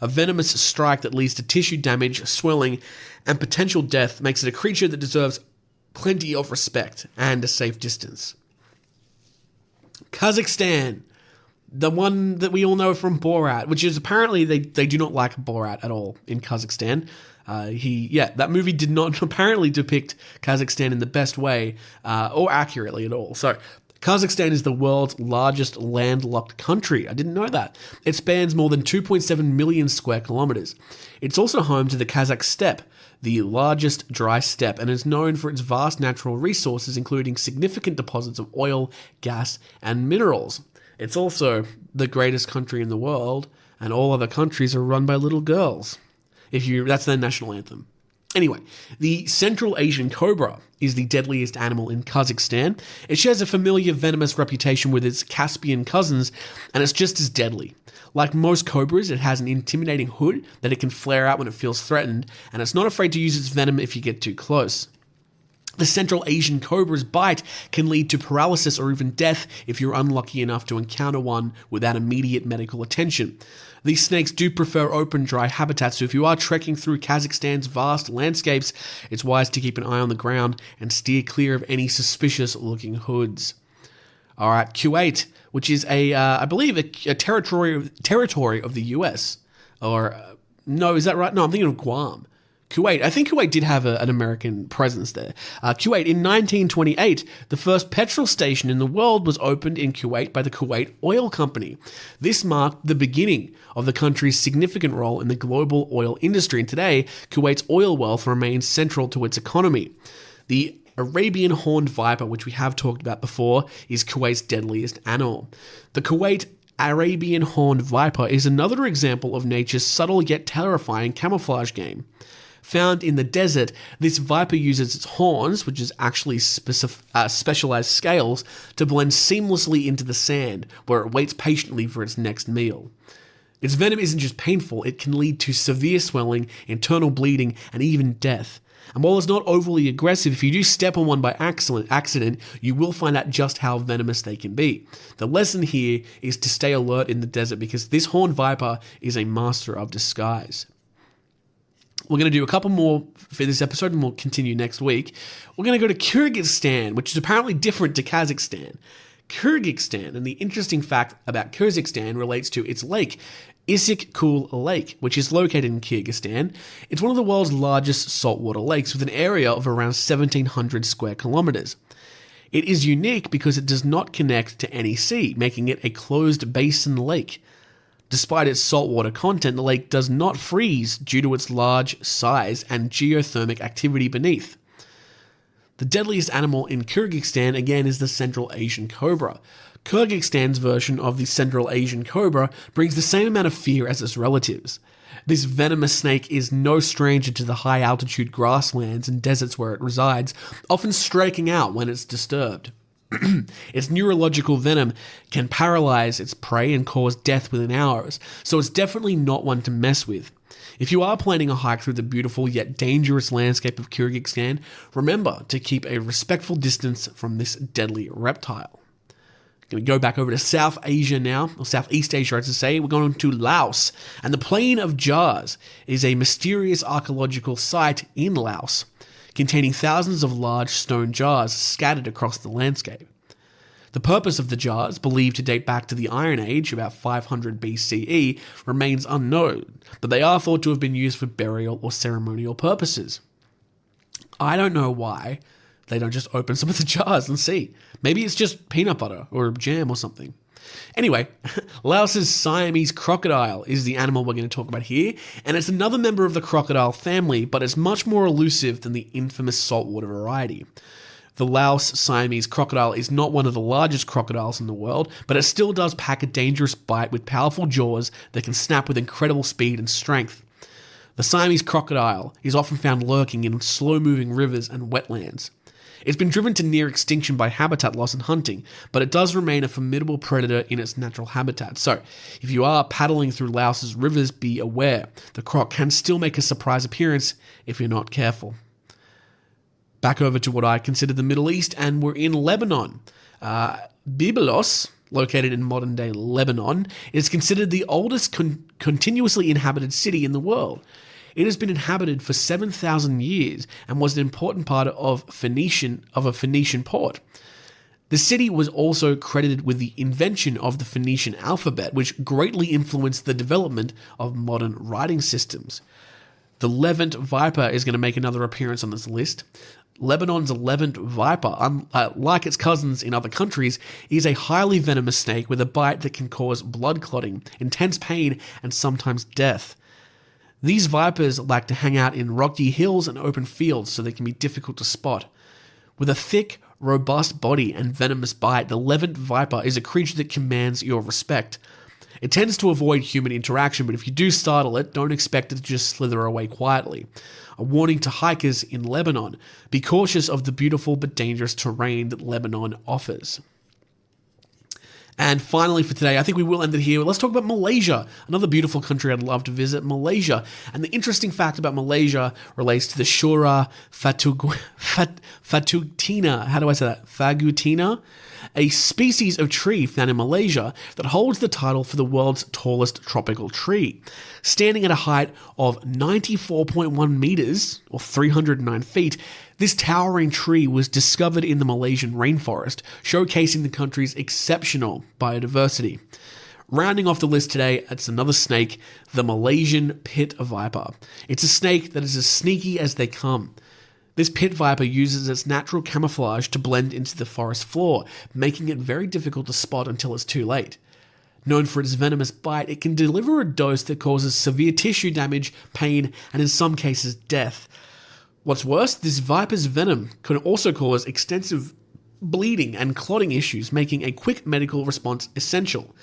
A venomous strike that leads to tissue damage, swelling, and potential death makes it a creature that deserves plenty of respect and a safe distance. Kazakhstan, the one that we all know from Borat, which is apparently they do not like Borat at all in Kazakhstan. That movie did not apparently depict Kazakhstan in the best way or accurately at all. So Kazakhstan is the world's largest landlocked country. I didn't know that. It spans more than 2.7 million square kilometers. It's also home to the Kazakh steppe, the largest dry steppe, and is known for its vast natural resources, including significant deposits of oil, gas, and minerals. It's also the greatest country in the world, and all other countries are run by little girls. That's their national anthem. Anyway, the Central Asian cobra is the deadliest animal in Kazakhstan. It shares a familiar venomous reputation with its Caspian cousins, and it's just as deadly. Like most cobras, it has an intimidating hood that it can flare out when it feels threatened, and it's not afraid to use its venom if you get too close. The Central Asian cobra's bite can lead to paralysis or even death if you're unlucky enough to encounter one without immediate medical attention. These snakes do prefer open, dry habitats, so if you are trekking through Kazakhstan's vast landscapes, it's wise to keep an eye on the ground and steer clear of any suspicious-looking hoods. All right, Kuwait, which is I believe, a territory of the US. No, is that right? No, I'm thinking of Guam. Kuwait. I think Kuwait did have an American presence there. Kuwait, in 1928, the first petrol station in the world was opened in Kuwait by the Kuwait Oil Company. This marked the beginning of the country's significant role in the global oil industry, and today, Kuwait's oil wealth remains central to its economy. The Arabian horned viper, which we have talked about before, is Kuwait's deadliest animal. The Kuwait Arabian horned viper is another example of nature's subtle yet terrifying camouflage game. Found in the desert, this viper uses its horns, which is actually specialized scales, to blend seamlessly into the sand, where it waits patiently for its next meal. Its venom isn't just painful, it can lead to severe swelling, internal bleeding, and even death. And while it's not overly aggressive, if you do step on one by accident, you will find out just how venomous they can be. The lesson here is to stay alert in the desert because this horned viper is a master of disguise. We're going to do a couple more for this episode and we'll continue next week. We're going to go to Kyrgyzstan, which is apparently different to Kazakhstan. Kyrgyzstan, and the interesting fact about Kyrgyzstan relates to its lake, Issyk-Kul Lake, which is located in Kyrgyzstan. It's one of the world's largest saltwater lakes with an area of around 1,700 square kilometers. It is unique because it does not connect to any sea, making it a closed basin lake. Despite its saltwater content, the lake does not freeze due to its large size and geothermic activity beneath. The deadliest animal in Kyrgyzstan, again, is the Central Asian cobra. Kyrgyzstan's version of the Central Asian cobra brings the same amount of fear as its relatives. This venomous snake is no stranger to the high-altitude grasslands and deserts where it resides, often striking out when it's disturbed. Its neurological venom can paralyze its prey and cause death within hours, so it's definitely not one to mess with. If you are planning a hike through the beautiful yet dangerous landscape of Kyrgyzstan, remember to keep a respectful distance from this deadly reptile. Going to go back over to South Asia now, or Southeast Asia, I should say. We're going to Laos, and the Plain of Jars is a mysterious archaeological site in Laos, containing thousands of large stone jars scattered across the landscape. The purpose of the jars, believed to date back to the Iron Age, about 500 BCE, remains unknown, but they are thought to have been used for burial or ceremonial purposes. I don't know why they don't just open some of the jars and see. Maybe it's just peanut butter or jam or something. Anyway, Laos's Siamese crocodile is the animal we're going to talk about here, and it's another member of the crocodile family, but it's much more elusive than the infamous saltwater variety. The Laos Siamese crocodile is not one of the largest crocodiles in the world, but it still does pack a dangerous bite with powerful jaws that can snap with incredible speed and strength. The Siamese crocodile is often found lurking in slow-moving rivers and wetlands. It's been driven to near extinction by habitat loss and hunting, but it does remain a formidable predator in its natural habitat. So, if you are paddling through Laos's rivers, be aware. The croc can still make a surprise appearance if you're not careful. Back over to what I consider the Middle East, and we're in Lebanon. Byblos, located in modern-day Lebanon, is considered the oldest continuously inhabited city in the world. It has been inhabited for 7,000 years and was an important part of a Phoenician port. The city was also credited with the invention of the Phoenician alphabet, which greatly influenced the development of modern writing systems. The Levant viper is going to make another appearance on this list. Lebanon's Levant viper, like its cousins in other countries, is a highly venomous snake with a bite that can cause blood clotting, intense pain, and sometimes death. These vipers like to hang out in rocky hills and open fields, so they can be difficult to spot. With a thick, robust body and venomous bite, the Levant viper is a creature that commands your respect. It tends to avoid human interaction, but if you do startle it, don't expect it to just slither away quietly. A warning to hikers in Lebanon: be cautious of the beautiful but dangerous terrain that Lebanon offers. And finally for today, I think we will end it here. Let's talk about Malaysia, another beautiful country I'd love to visit, Malaysia. And the interesting fact about Malaysia relates to the Shura fatutina. How do I say that? Fagutina? A species of tree found in Malaysia that holds the title for the world's tallest tropical tree. Standing at a height of 94.1 meters, or 309 feet, this towering tree was discovered in the Malaysian rainforest, showcasing the country's exceptional biodiversity. Rounding off the list today, it's another snake, the Malaysian pit viper. It's a snake that is as sneaky as they come. This pit viper uses its natural camouflage to blend into the forest floor, making it very difficult to spot until it's too late. Known for its venomous bite, it can deliver a dose that causes severe tissue damage, pain, and in some cases death. What's worse, this viper's venom can also cause extensive bleeding and clotting issues, making a quick medical response essential.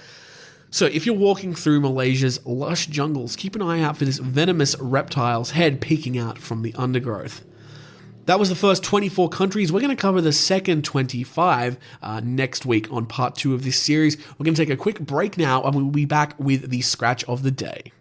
So if you're walking through Malaysia's lush jungles, keep an eye out for this venomous reptile's head peeking out from the undergrowth. That was the first 24 countries. We're going to cover the second 25 next week on part 2 of this series. We're going to take a quick break now, and we'll be back with the scratch of the day.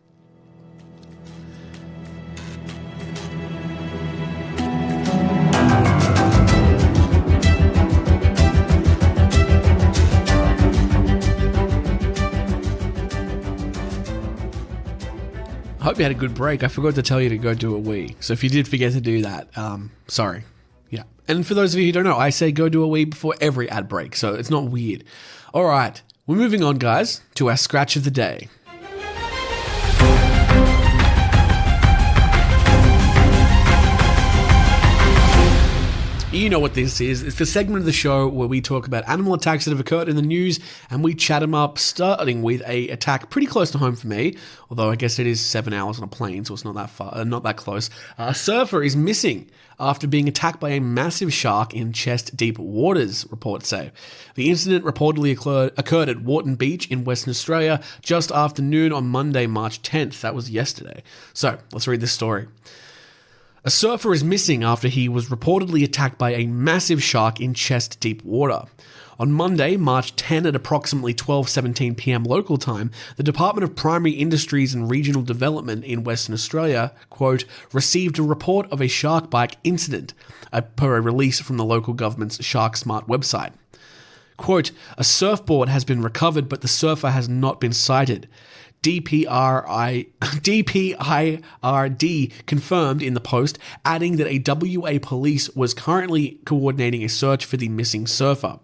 I hope you had a good break. I forgot to tell you to go do a wee. So if you did forget to do that, sorry. Yeah. And for those of you who don't know, I say go do a wee before every ad break, so it's not weird. All right, we're moving on, guys, to our scratch of the day. You know what this is. It's the segment of the show where we talk about animal attacks that have occurred in the news and we chat them up, starting with a attack pretty close to home for me, although I guess it is 7 hours on a plane, so it's not that far, not that close. A surfer is missing after being attacked by a massive shark in chest-deep waters, reports say. The incident reportedly occurred at Warton Beach in Western Australia just after noon on Monday, March 10th. That was yesterday. So, let's read this story. A surfer is missing after he was reportedly attacked by a massive shark in chest-deep water. On Monday, March 10 at approximately 12:17 p.m. local time, the Department of Primary Industries and Regional Development in Western Australia, quote, received a report of a shark bite incident, per a release from the local government's Shark Smart website. Quote, a surfboard has been recovered, but the surfer has not been sighted. DPIRD confirmed in the post, adding that a WA police was currently coordinating a search for the missing surfer.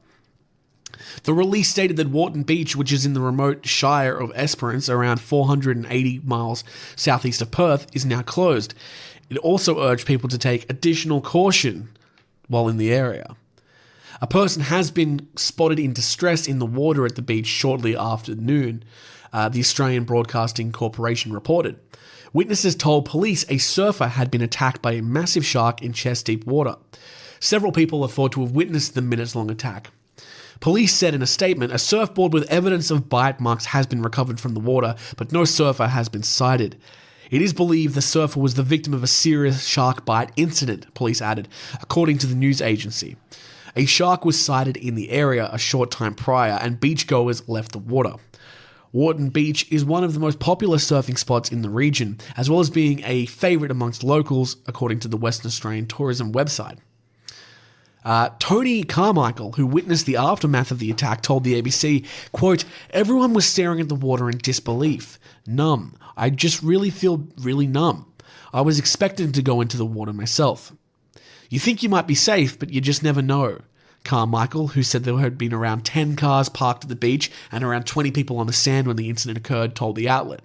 The release stated that Warton Beach, which is in the remote Shire of Esperance, around 480 miles southeast of Perth, is now closed. It also urged people to take additional caution while in the area. A person has been spotted in distress in the water at the beach shortly after noon, the Australian Broadcasting Corporation reported. Witnesses told police a surfer had been attacked by a massive shark in chest-deep water. Several people are thought to have witnessed the minutes-long attack. Police said in a statement, a surfboard with evidence of bite marks has been recovered from the water, but no surfer has been sighted. It is believed the surfer was the victim of a serious shark bite incident, police added, according to the news agency. A shark was sighted in the area a short time prior, and beachgoers left the water. Warton Beach is one of the most popular surfing spots in the region, as well as being a favourite amongst locals, according to the Western Australian Tourism website. Tony Carmichael, who witnessed the aftermath of the attack, told the ABC, quote, everyone was staring at the water in disbelief, numb. I just really feel really numb. I was expecting to go into the water myself. You think you might be safe, but you just never know. Carmichael, who said there had been around 10 cars parked at the beach and around 20 people on the sand when the incident occurred, told the outlet.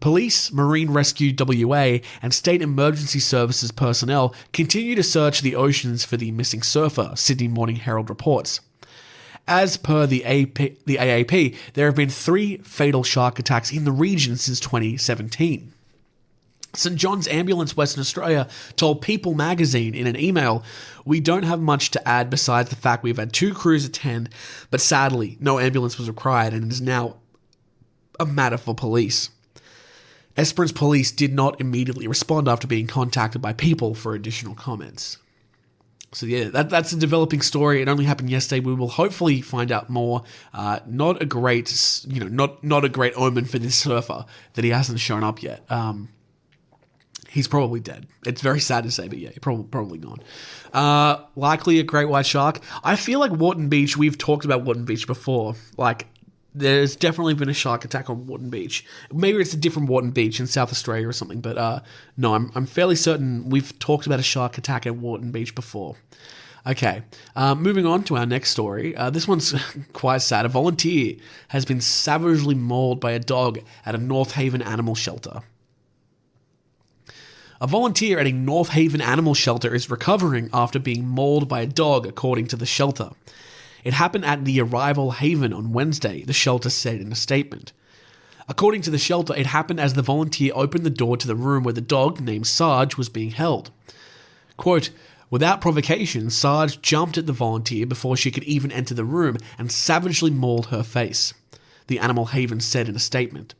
Police, Marine Rescue WA, and State Emergency Services personnel continue to search the oceans for the missing surfer, Sydney Morning Herald reports. As per the AAP, there have been 3 fatal shark attacks in the region since 2017. St John's Ambulance Western Australia told People magazine in an email, we don't have much to add besides the fact we've had 2 crews attend, but sadly, no ambulance was required and it is now a matter for police. Esperance Police did not immediately respond after being contacted by People for additional comments. So yeah, that's a developing story. It only happened yesterday. We will hopefully find out more. Not a great omen for this surfer that he hasn't shown up yet. He's probably dead. It's very sad to say, but yeah, probably gone. Likely a great white shark. I feel like Warton Beach, we've talked about Warton Beach before. Like, there's definitely been a shark attack on Warton Beach. Maybe it's a different Warton Beach in South Australia or something, but no, I'm fairly certain we've talked about a shark attack at Warton Beach before. Okay, moving on to our next story. This one's quite sad. A volunteer has been savagely mauled by a dog at a North Haven animal shelter. A volunteer at a North Haven animal shelter is recovering after being mauled by a dog, according to the shelter. It happened at the Arrival Haven on Wednesday, the shelter said in a statement. According to the shelter, it happened as the volunteer opened the door to the room where the dog, named Sarge, was being held. Quote, without provocation, Sarge jumped at the volunteer before she could even enter the room and savagely mauled her face, the Animal Haven said in a statement.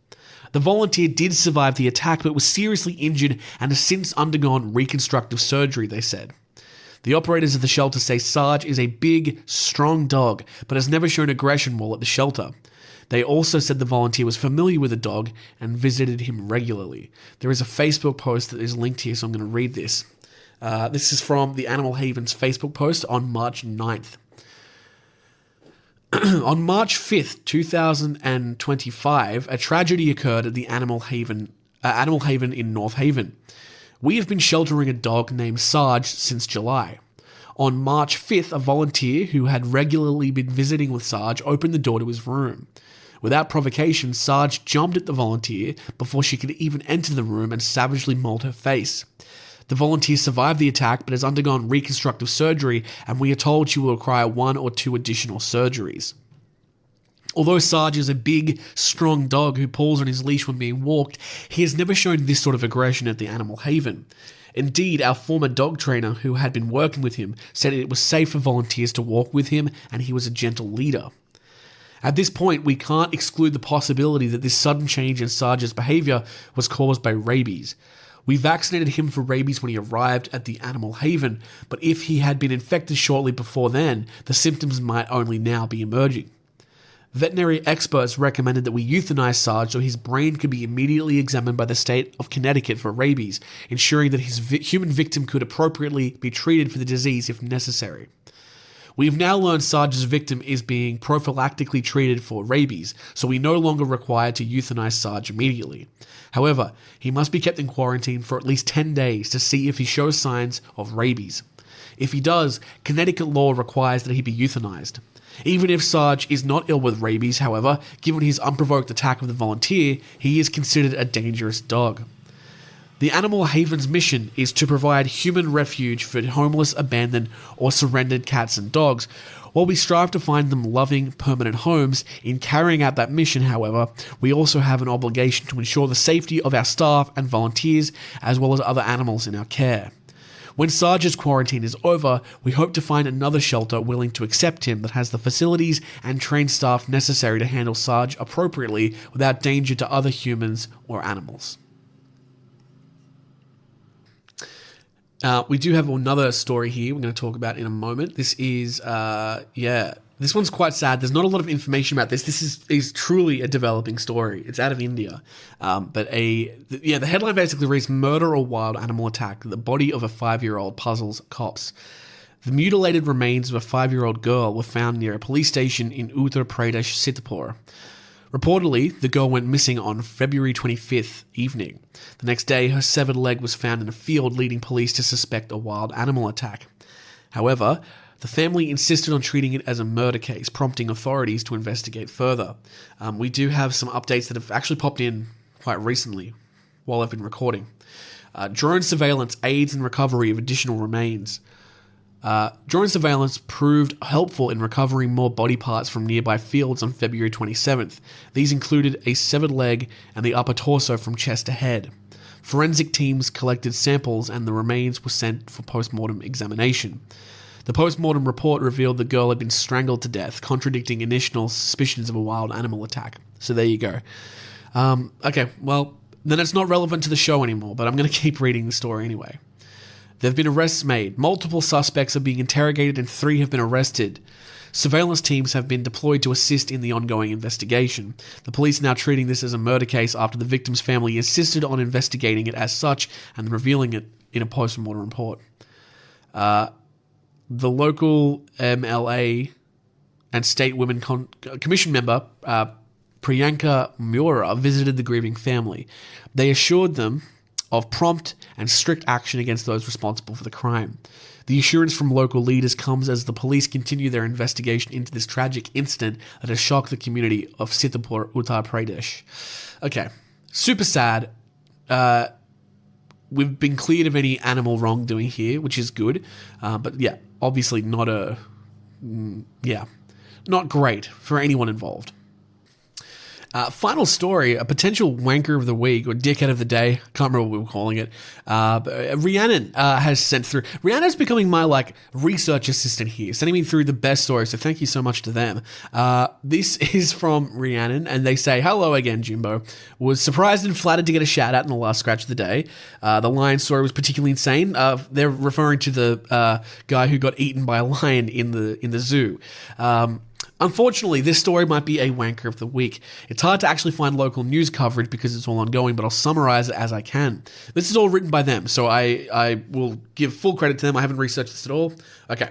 The volunteer did survive the attack but was seriously injured and has since undergone reconstructive surgery, they said. The operators of the shelter say Sarge is a big, strong dog but has never shown aggression while at the shelter. They also said the volunteer was familiar with the dog and visited him regularly. There is a Facebook post that is linked here, so I'm going to read this. This is from the Animal Haven's Facebook post on March 9th. On March 5th, 2025, a tragedy occurred at the Animal Haven in North Haven. We have been sheltering a dog named Sarge since July. On March 5th, a volunteer who had regularly been visiting with Sarge opened the door to his room. Without provocation, Sarge jumped at the volunteer before she could even enter the room and savagely mauled her face. The volunteer survived the attack but has undergone reconstructive surgery, and we are told she will require 1 or 2 additional surgeries. Although Sarge is a big, strong dog who pulls on his leash when being walked, he has never shown this sort of aggression at the Animal Haven. Indeed, our former dog trainer who had been working with him said it was safe for volunteers to walk with him and he was a gentle leader. At this point, we can't exclude the possibility that this sudden change in Sarge's behavior was caused by rabies. We vaccinated him for rabies when he arrived at the Animal Haven, but if he had been infected shortly before then, the symptoms might only now be emerging. Veterinary experts recommended that we euthanize Sarge so his brain could be immediately examined by the state of Connecticut for rabies, ensuring that his human victim could appropriately be treated for the disease if necessary. We have now learned Sarge's victim is being prophylactically treated for rabies, so we no longer require to euthanize Sarge immediately. However, he must be kept in quarantine for at least 10 days to see if he shows signs of rabies. If he does, Connecticut law requires that he be euthanized. Even if Sarge is not ill with rabies, however, given his unprovoked attack of the volunteer, he is considered a dangerous dog. The Animal Haven's mission is to provide human refuge for homeless, abandoned, or surrendered cats and dogs. While we strive to find them loving, permanent homes, in carrying out that mission, however, we also have an obligation to ensure the safety of our staff and volunteers, as well as other animals in our care. When Sarge's quarantine is over, we hope to find another shelter willing to accept him that has the facilities and trained staff necessary to handle Sarge appropriately without danger to other humans or animals. We do have another story here we're going to talk about in a moment. This is, this one's quite sad. There's not a lot of information about this. This is truly a developing story. It's out of India. The headline basically reads, Murder or Wild Animal Attack. The body of a 5-year-old puzzles cops. The mutilated remains of a 5-year-old girl were found near a police station in Uttar Pradesh, Sitapur. Reportedly, the girl went missing on February 25th evening. The next day, her severed leg was found in a field, leading police to suspect a wild animal attack. However, the family insisted on treating it as a murder case, prompting authorities to investigate further. We do have some updates that have actually popped in quite recently while I've been recording. Drone surveillance aids in recovery of additional remains. Drone surveillance proved helpful in recovering more body parts from nearby fields on February 27th. These included a severed leg and the upper torso from chest to head. Forensic teams collected samples and the remains were sent for post-mortem examination. The post-mortem report revealed the girl had been strangled to death, contradicting initial suspicions of a wild animal attack. So there you go. Okay, well, then it's not relevant to the show anymore, but I'm going to keep reading the story anyway. There have been arrests made. Multiple suspects are being interrogated and 3 have been arrested. Surveillance teams have been deployed to assist in the ongoing investigation. The police are now treating this as a murder case after the victim's family insisted on investigating it as such and revealing it in a post-mortem report. The local MLA and State Women Commission member, Priyanka Mura, visited the grieving family. They assured them of prompt and strict action against those responsible for the crime. The assurance from local leaders comes as the police continue their investigation into this tragic incident that has shocked the community of Sitapur, Uttar Pradesh. Okay, super sad. We've been cleared of any animal wrongdoing here, which is good. But yeah, obviously not not great for anyone involved. Final story, a potential wanker of the week or dickhead of the day. Can't remember what we were calling it. But Rhiannon has sent through. Rhiannon's becoming my research assistant here, sending me through the best stories. So thank you so much to them. This is from Rhiannon, and they say, "Hello again, Jimbo. Was surprised and flattered to get a shout out in the last scratch of the day. The lion story was particularly insane. They're referring to the guy who got eaten by a lion in the zoo." Unfortunately, this story might be a wanker of the week. It's hard to actually find local news coverage because it's all ongoing, but I'll summarize it as I can. This is all written by them, so I will give full credit to them. I haven't researched this at all. Okay.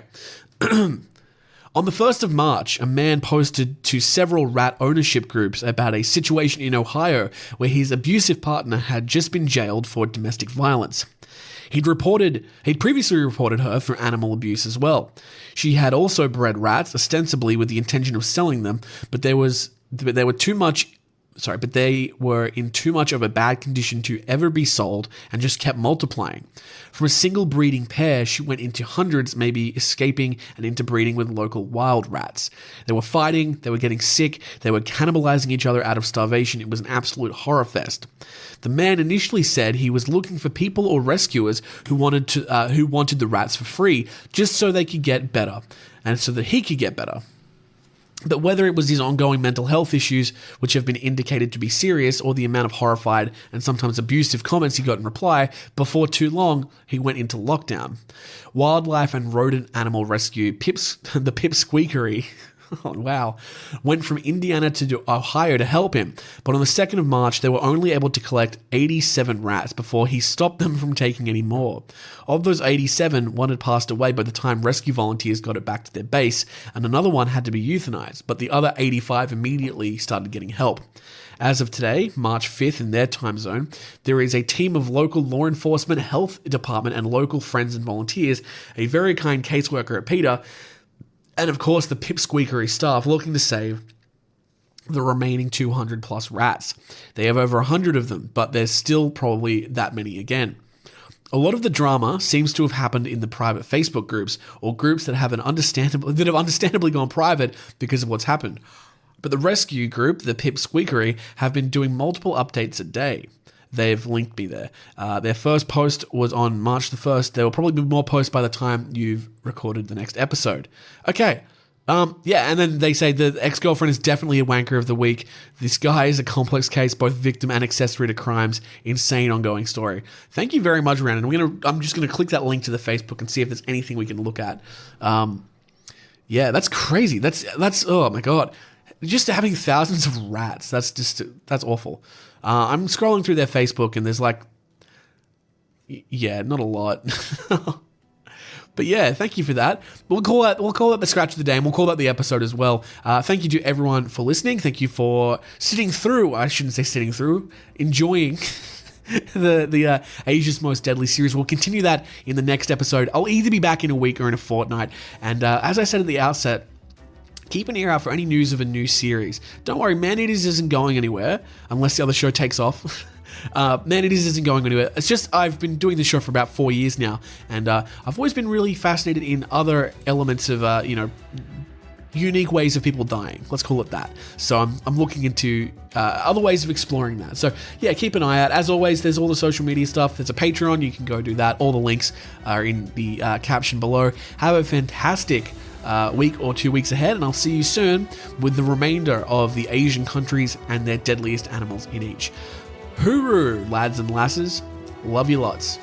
On the 1st of March, a man posted to several rat ownership groups about a situation in Ohio where his abusive partner had just been jailed for domestic violence. He'd previously reported her for animal abuse as well. She had also bred rats, ostensibly with the intention of selling them, but they were in too much of a bad condition to ever be sold and just kept multiplying. From a single breeding pair, she went into hundreds, maybe escaping and interbreeding with local wild rats. They were fighting, they were getting sick, they were cannibalizing each other out of starvation. It was an absolute horror fest. The man initially said he was looking for people or rescuers who wanted the rats for free, just so they could get better, and so that he could get better. But whether it was his ongoing mental health issues, which have been indicated to be serious, or the amount of horrified and sometimes abusive comments he got in reply, before too long, he went into lockdown. Wildlife and rodent animal rescue, the Pipsqueakery, oh wow, went from Indiana to Ohio to help him, but on the 2nd of March, they were only able to collect 87 rats before he stopped them from taking any more. Of those 87, one had passed away by the time rescue volunteers got it back to their base, and another one had to be euthanized, but the other 85 immediately started getting help. As of today, March 5th in their time zone, there is a team of local law enforcement, health department, and local friends and volunteers, a very kind caseworker at PETA, and of course the Pipsqueakery staff looking to save the remaining 200 plus rats. They have over 100 of them, but there's still probably that many again. A lot of the drama seems to have happened in the private Facebook groups, or groups that have understandably gone private because of what's happened. But the rescue group, the Pipsqueakery, have been doing multiple updates a day. They've linked me there. Their first post was on March the 1st. There will probably be more posts by the time you've recorded the next episode. Okay. And then they say the ex-girlfriend is definitely a wanker of the week. This guy is a complex case, both victim and accessory to crimes. Insane ongoing story. Thank you very much, Rhiannon. I'm just gonna click that link to the Facebook and see if there's anything we can look at. Yeah, that's crazy. That's oh my god. Just having thousands of rats. That's awful. I'm scrolling through their Facebook and there's not a lot. But yeah, thank you for that. We'll call that the scratch of the day, and we'll call that the episode as well. Thank you to everyone for listening. Thank you for sitting through. I shouldn't say sitting through. Enjoying the Asia's Most Deadly series. We'll continue that in the next episode. I'll either be back in a week or in a fortnight. And as I said at the outset, keep an ear out for any news of a new series. Don't worry, Man-Eaters isn't going anywhere unless the other show takes off. Man-Eaters isn't going anywhere. It's just I've been doing this show for about 4 years now, and I've always been really fascinated in other elements of, unique ways of people dying. Let's call it that. So I'm looking into other ways of exploring that. So yeah, keep an eye out. As always, there's all the social media stuff. There's a Patreon. You can go do that. All the links are in the caption below. Have a fantastic week or 2 weeks ahead, and I'll see you soon with the remainder of the Asian countries and their deadliest animals in each. Hooroo, lads and lasses. Love you lots.